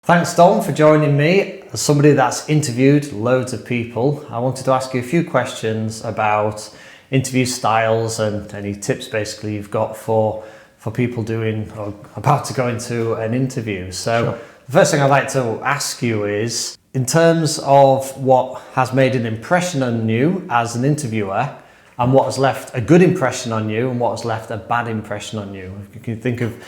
Thanks, Dom, for joining me. As somebody that's interviewed loads of people, I wanted to ask you a few questions about interview styles and any tips basically you've got for people doing or about to go into an interview. So Sure. The first thing I'd like to ask you is, in terms of what has made an impression on you as an interviewer and what has left a good impression on you and what has left a bad impression on you. If you can think of,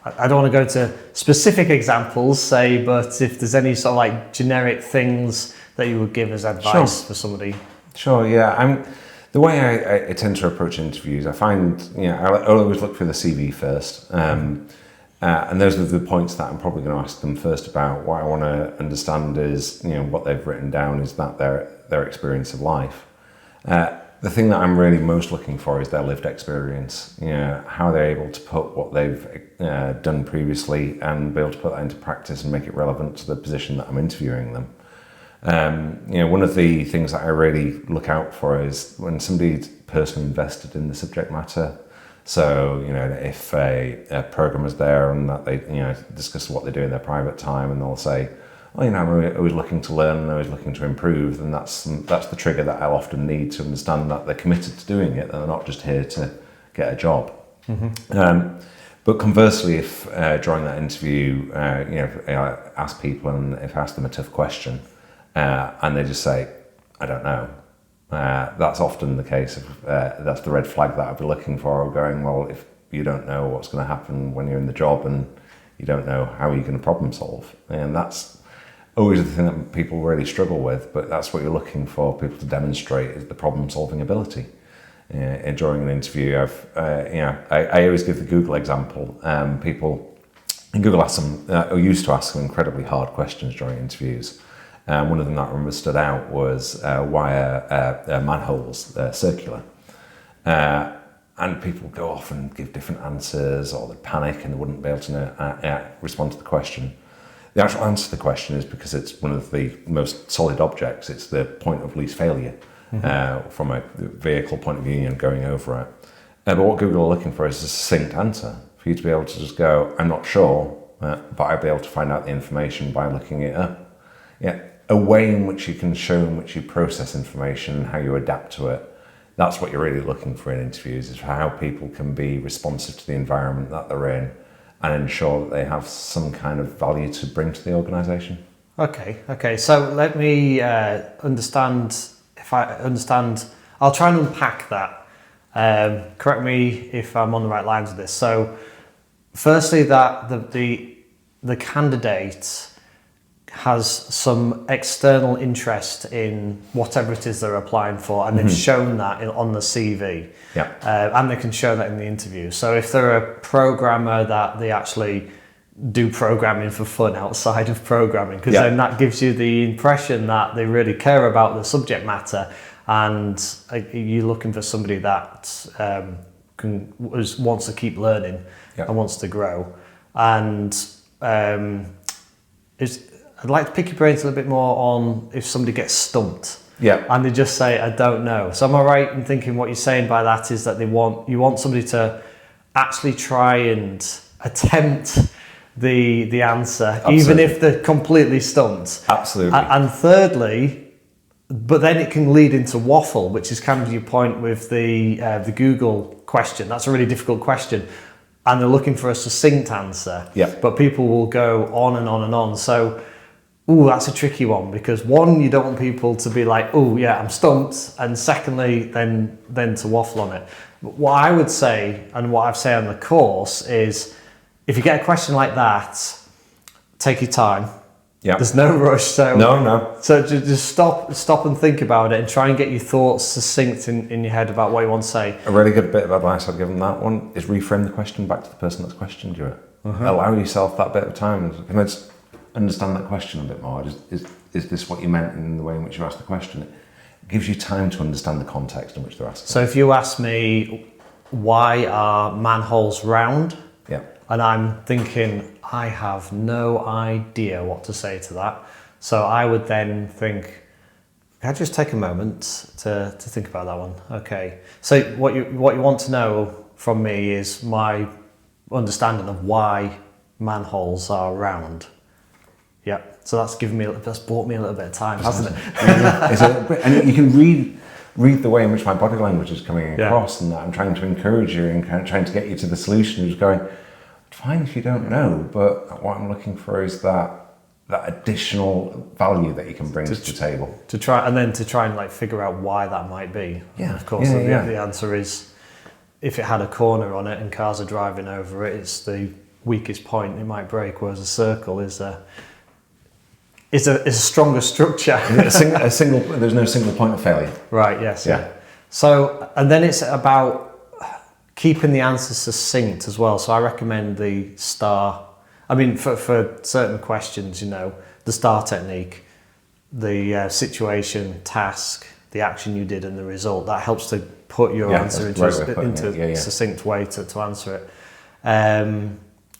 I don't want to go into specific examples, say, but if there's any sort of like generic things that you would give as advice for somebody. Sure, yeah. The way I tend to approach interviews, I find, I always look for the CV first. And those are the points that I'm probably going to ask them first about. What I want to understand is, what they've written down, is that their experience of life. The thing that I'm really most looking for is their lived experience. How they're able to put what they've done previously and be able to put that into practice and make it relevant to the position that I'm interviewing them. One of the things that I really look out for is when somebody's personally invested in the subject matter. So, if a programmer's there and that they, discuss what they do in their private time, and they'll say, I'm always looking to learn and always looking to improve, then that's the trigger that I'll often need to understand that they're committed to doing it, and they're not just here to get a job. Mm-hmm. But conversely, if during that interview, I ask people, and if I ask them a tough question, and they just say, I don't know, that's often the case. That's the red flag that I'd be looking for, going, well, if you don't know what's going to happen when you're in the job and you don't know how you're going to problem solve. And that's always the thing that people really struggle with, but that's what you're looking for people to demonstrate, is the problem solving ability. During an interview, I always give the Google example. People in Google used to ask some incredibly hard questions during interviews. One of them that I remember stood out was why are manholes circular? And people would go off and give different answers, or they'd panic and they wouldn't be able to respond to the question. The actual answer to the question is because it's one of the most solid objects. It's the point of least failure from a vehicle point of view and going over it. But what Google are looking for is a succinct answer, for you to be able to just go, I'm not sure, but I'll be able to find out the information by looking it up. A way in which you can show in which you process information and how you adapt to it. That's what you're really looking for in interviews, is for how people can be responsive to the environment that they're in and ensure that they have some kind of value to bring to the organisation. Okay. So let me understand. If I understand, I'll try and unpack that. Correct me if I'm on the right lines with this. So, firstly, that the candidate has some external interest in whatever it is they're applying for, and they've shown that on the CV. And they can show that in the interview. So if they're a programmer, that they actually do programming for fun outside of programming, because then that gives you the impression that they really care about the subject matter, and you're looking for somebody that wants to keep learning and wants to grow. And I'd like to pick your brains a little bit more on if somebody gets stumped. And they just say, I don't know. So am I right in thinking what you're saying by that is that you want somebody to actually try and attempt the answer, Absolutely. Even if they're completely stumped? Absolutely. And thirdly, but then it can lead into waffle, which is kind of your point with the Google question. That's a really difficult question. And they're looking for a succinct answer. But people will go on and on and on. So, that's a tricky one, because one, you don't want people to be like, I'm stumped, and secondly, then to waffle on it. But what I would say, and what I've said on the course, is if you get a question like that, take your time. There's no rush. So no. So just stop and think about it, and try and get your thoughts succinct in your head about what you want to say. A really good bit of advice I'd give them that one is reframe the question back to the person that's questioned you. Allow yourself that bit of time. Can I just understand that question a bit more? Is this what you meant in the way in which you asked the question? It gives you time to understand the context in which they're asking. So if you ask me, why are manholes round? And I'm thinking, I have no idea what to say to that. So I would then think, can I just take a moment to think about that one? Okay. So what you want to know from me is my understanding of why manholes are round. Yeah. So that's bought me a little bit of time, hasn't it? And you can read the way in which my body language is coming across, and that I'm trying to encourage you and kind of trying to get you to the solution. Just going, fine if you don't know, but what I'm looking for is that additional value that you can bring to the table. To try and like figure out why that might be. Yeah. And of course, the answer is, if it had a corner on it and cars are driving over it, it's the weakest point, it might break. Whereas a circle is a stronger structure. There's no single point of failure. Right. Yes. Yeah. So, and then it's about keeping the answers succinct as well. So I recommend the STAR. I mean, for certain questions, the STAR technique, the situation, task, the action you did, and the result. That helps to put your answer into a succinct way to answer it.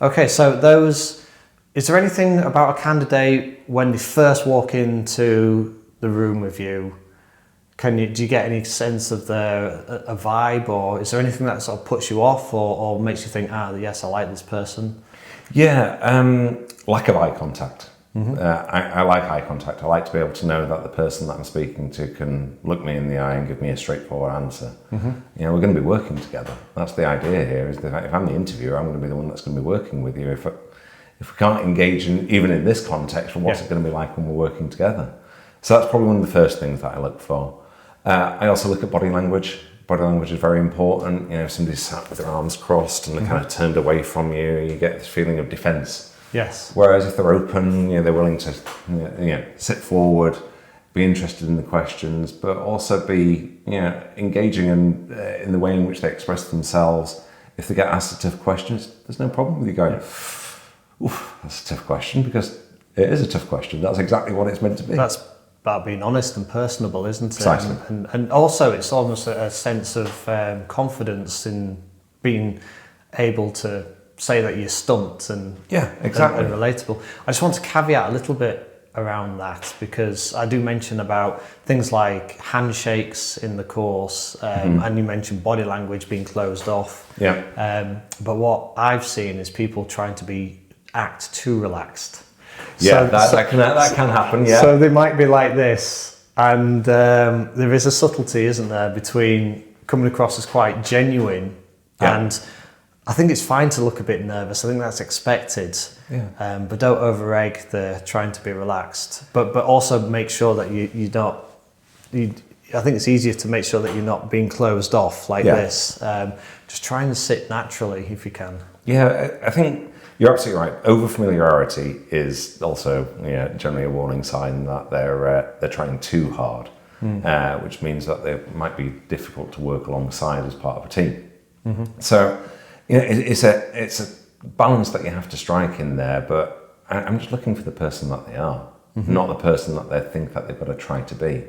Okay, so is there anything about a candidate when they first walk into the room with you? Do you get any sense of a vibe, or is there anything that sort of puts you off or makes you think, yes, I like this person? Yeah, lack of eye contact. Mm-hmm. I like eye contact. I like to be able to know that the person that I'm speaking to can look me in the eye and give me a straightforward answer. Mm-hmm. We're going to be working together. That's the idea here, is that if I'm the interviewer, I'm going to be the one that's going to be working with you. If we can't engage even in this context, what's it going to be like when we're working together? So that's probably one of the first things that I look for. I also look at body language. Body language is very important. If somebody's sat with their arms crossed and they're kind of turned away from you, you get this feeling of defence. Yes. Whereas if they're open, they're willing to sit forward, be interested in the questions, but also be engaging in the way in which they express themselves. If they get asked a tough question, there's no problem with you going, "Oof, that's a tough question," because it is a tough question. That's exactly what it's meant to be. That's about being honest and personable, isn't it? Precisely. And also it's almost a sense of confidence in being able to say that you're stumped and exactly and relatable. I just want to caveat a little bit around that, because I do mention about things like handshakes in the course, and you mentioned body language being closed off. Yeah. But what I've seen is people trying to act too relaxed. Yeah, that can happen. Yeah. So they might be like this, and there is a subtlety, isn't there, between coming across as quite genuine, and I think it's fine to look a bit nervous. I think that's expected. Yeah. But don't over-egg the trying to be relaxed. But also make sure that you're not. I think it's easier to make sure that you're not being closed off like this. Just try and sit naturally if you can. Yeah, I think you're absolutely right. Over-familiarity is also generally a warning sign that they're trying too hard, which means that they might be difficult to work alongside as part of a team. Mm-hmm. So it's a balance that you have to strike in there, but I'm just looking for the person that they are, not the person that they think that they've got to try to be.